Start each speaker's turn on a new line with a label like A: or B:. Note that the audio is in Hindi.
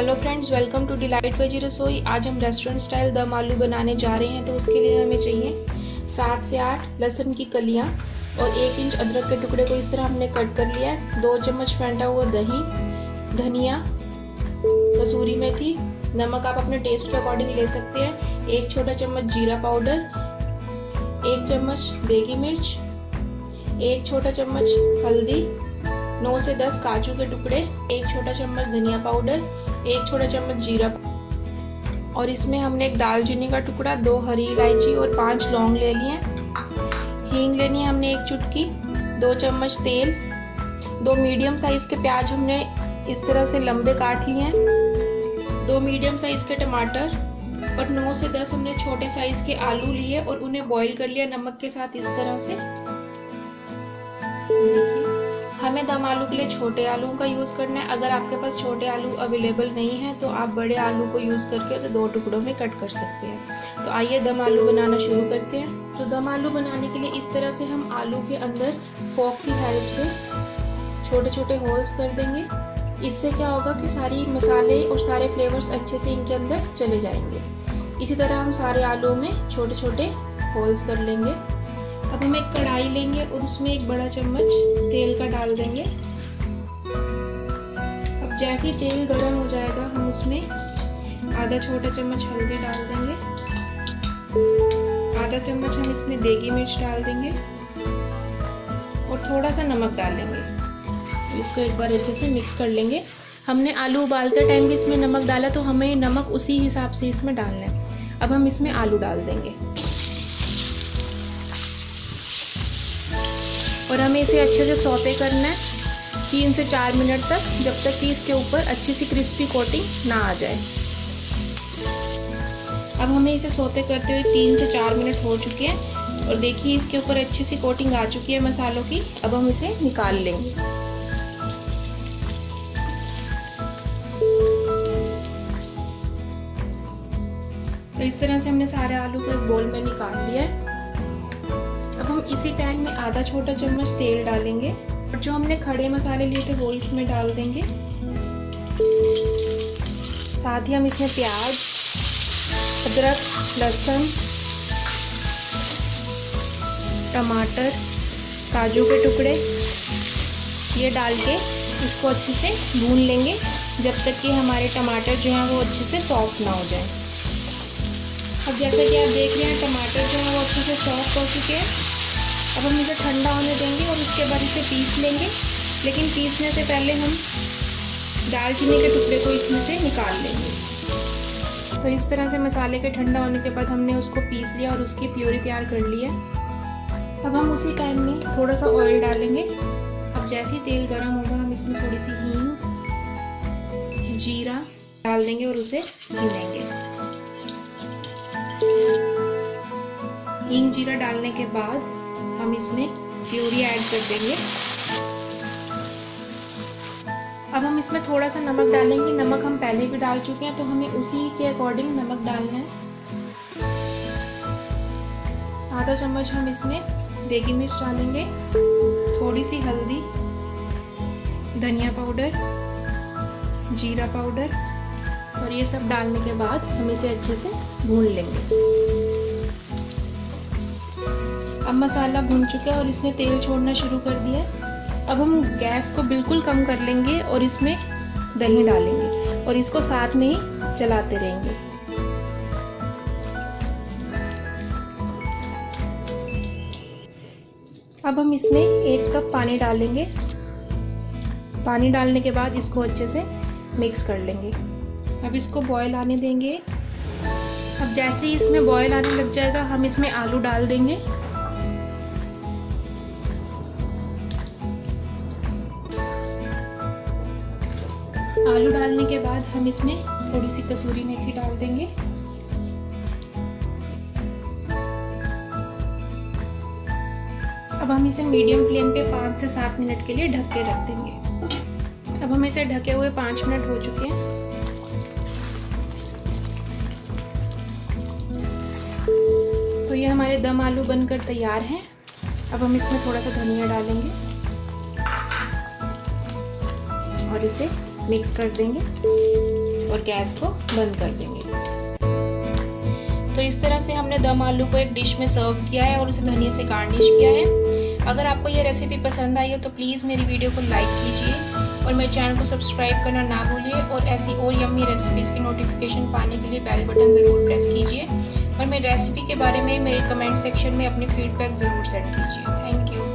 A: Hello friends, welcome to Delight Veggie Rasoi. आज हम रेस्टोरेंट स्टाइल दम आलू बनाने जा रहे हैं। तो उसके लिए हमें चाहिए 7 से 8 लहसुन की कलियां और 1 इंच अदरक के टुकड़े को इस तरह हमने कट कर लिया है। 2 चम्मच फेंटा हुआ दही, धनिया, कसूरी मेथी, नमक आप अपने टेस्ट के अकॉर्डिंग ले सकते हैं, 1 छोटा चम्मच जीरा पाउडर, 1 चम्मच देगी मिर्च, 1 छोटा चम्मच हल्दी, 9 से 10 काजू के टुकड़े, 1 छोटा चम्मच धनिया पाउडर, 1 छोटा चम्मच जीरा, और इसमें हमने 1 दालचीनी का टुकड़ा, 2 हरी इलायची और 5 लौंग ले लिए। हींग लेनी है हमने 1 चुटकी, 2 चम्मच तेल, 2 मीडियम साइज के प्याज हमने इस तरह से लंबे काट लिए हैं, 2 मीडियम साइज के टमाटर और 9 से 10 हमने छोटे साइज के आलू लिए और उन्हें बॉईल कर लिया नमक के साथ इस तरह से। देखिए, हमें दम आलू के लिए छोटे आलू का यूज़ करना है। अगर आपके पास छोटे आलू अवेलेबल नहीं है तो आप बड़े आलू को यूज़ करके उसे 2 टुकड़ों में कट कर सकते हैं। तो आइए दम आलू बनाना शुरू करते हैं। तो दम आलू बनाने के लिए इस तरह से हम आलू के अंदर फोक की हेल्प से छोटे छोटे होल्स कर देंगे। इससे क्या होगा कि सारी मसाले और सारे फ्लेवर्स अच्छे से इनके अंदर चले जाएंगे। इसी तरह हम सारे आलू में छोटे छोटे होल्स कर लेंगे। अब हम एक कढ़ाई लेंगे और उसमें 1 बड़ा चम्मच तेल का डाल देंगे। अब जैसे ही तेल गर्म हो जाएगा हम उसमें आधा छोटा चम्मच हल्दी डाल देंगे, आधा चम्मच हम इसमें देगी मिर्च डाल देंगे और थोड़ा सा नमक डालेंगे। इसको एक बार अच्छे से मिक्स कर लेंगे। हमने आलू उबालते टाइम भी इसमें नमक डाला तो हमें नमक उसी हिसाब से इसमें डालना है। अब हम इसमें आलू डाल देंगे और हमें इसे अच्छे से सौते करना है 3 से 4 मिनट तक, जब तक कि इसके ऊपर अच्छी सी क्रिस्पी कोटिंग ना आ जाए। अब हमें इसे सौते करते हुए 3 से 4 मिनट हो चुके हैं और देखिए इसके ऊपर अच्छी सी कोटिंग आ चुकी है मसालों की। अब हम इसे निकाल लेंगे। तो इस तरह से हमने सारे आलू को एक बोल में निकाल लिया है। अब हम इसी पैन में आधा छोटा चम्मच तेल डालेंगे और जो हमने खड़े मसाले लिए थे वो इसमें डाल देंगे। साथ ही हम इसमें प्याज, अदरक, लहसुन, टमाटर, काजू के टुकड़े ये डाल के इसको अच्छे से भून लेंगे जब तक कि हमारे टमाटर जो हैं वो अच्छे से सॉफ्ट ना हो जाए। अब जैसा कि आप देख रहे हैं टमाटर जो है वो अच्छे से सॉफ्ट हो चुके हैं। अब हम इसे ठंडा होने देंगे और उसके बाद इसे पीस लेंगे, लेकिन पीसने से पहले हम दालचीनी के टुकड़े को इसमें से निकाल लेंगे। तो इस तरह से मसाले के ठंडा होने के बाद हमने उसको पीस लिया और उसकी प्यूरी तैयार कर ली है। अब हम उसी पैन में थोड़ा सा ऑयल डालेंगे। अब जैसे ही तेल गर्म होगा हम इसमें थोड़ी सी हींग, जीरा डाल देंगे और उसे भूनेंगे। हींग जीरा डालने के बाद हम इसमें प्यूरी ऐड कर देंगे। अब हम इसमें थोड़ा सा नमक डालेंगे। नमक हम पहले भी डाल चुके हैं तो हमें उसी के अकॉर्डिंग नमक डालना है। आधा चम्मच हम इसमें देगी मिर्च डालेंगे, थोड़ी सी हल्दी, धनिया पाउडर, जीरा पाउडर, और ये सब डालने के बाद हम इसे अच्छे से भून लेंगे। अब मसाला भून चुका है और इसने तेल छोड़ना शुरू कर दिया है। अब हम गैस को बिल्कुल कम कर लेंगे और इसमें दही डालेंगे और इसको साथ में ही चलाते रहेंगे। अब हम इसमें 1 कप पानी डालेंगे। पानी डालने के बाद इसको अच्छे से मिक्स कर लेंगे। अब इसको बॉयल आने देंगे। अब जैसे ही इसमें बॉयल आने लग जाएगा हम इसमें आलू डाल देंगे। आलू डालने के बाद हम इसमें थोड़ी सी कसूरी मेथी डाल देंगे। अब हम इसे मीडियम फ्लेम पे 5 से 7 मिनट के लिए ढक के रख देंगे। अब हम इसे ढके हुए 5 मिनट हो चुके हैं। तो ये हमारे दम आलू बनकर तैयार हैं। अब हम इसमें थोड़ा सा धनिया डालेंगे और इसे मिक्स कर देंगे। और गैस को बंद कर देंगे। तो इस तरह से हमने दम आलू को एक डिश में सर्व किया है और उसे धनिया से गार्निश किया है। अगर आपको ये रेसिपी पसंद आई हो तो प्लीज़ मेरी वीडियो को लाइक कीजिए और मेरे चैनल को सब्सक्राइब करना ना भूलिए और ऐसी और यम्मी रेसिपीज़ की नोटिफिकेशन पाने के लिए बेल बटन ज़रूर प्रेस कीजिए और मेरी रेसिपी के बारे में मेरे कमेंट सेक्शन में अपनी फीडबैक ज़रूर सेंड कीजिए। Thank you.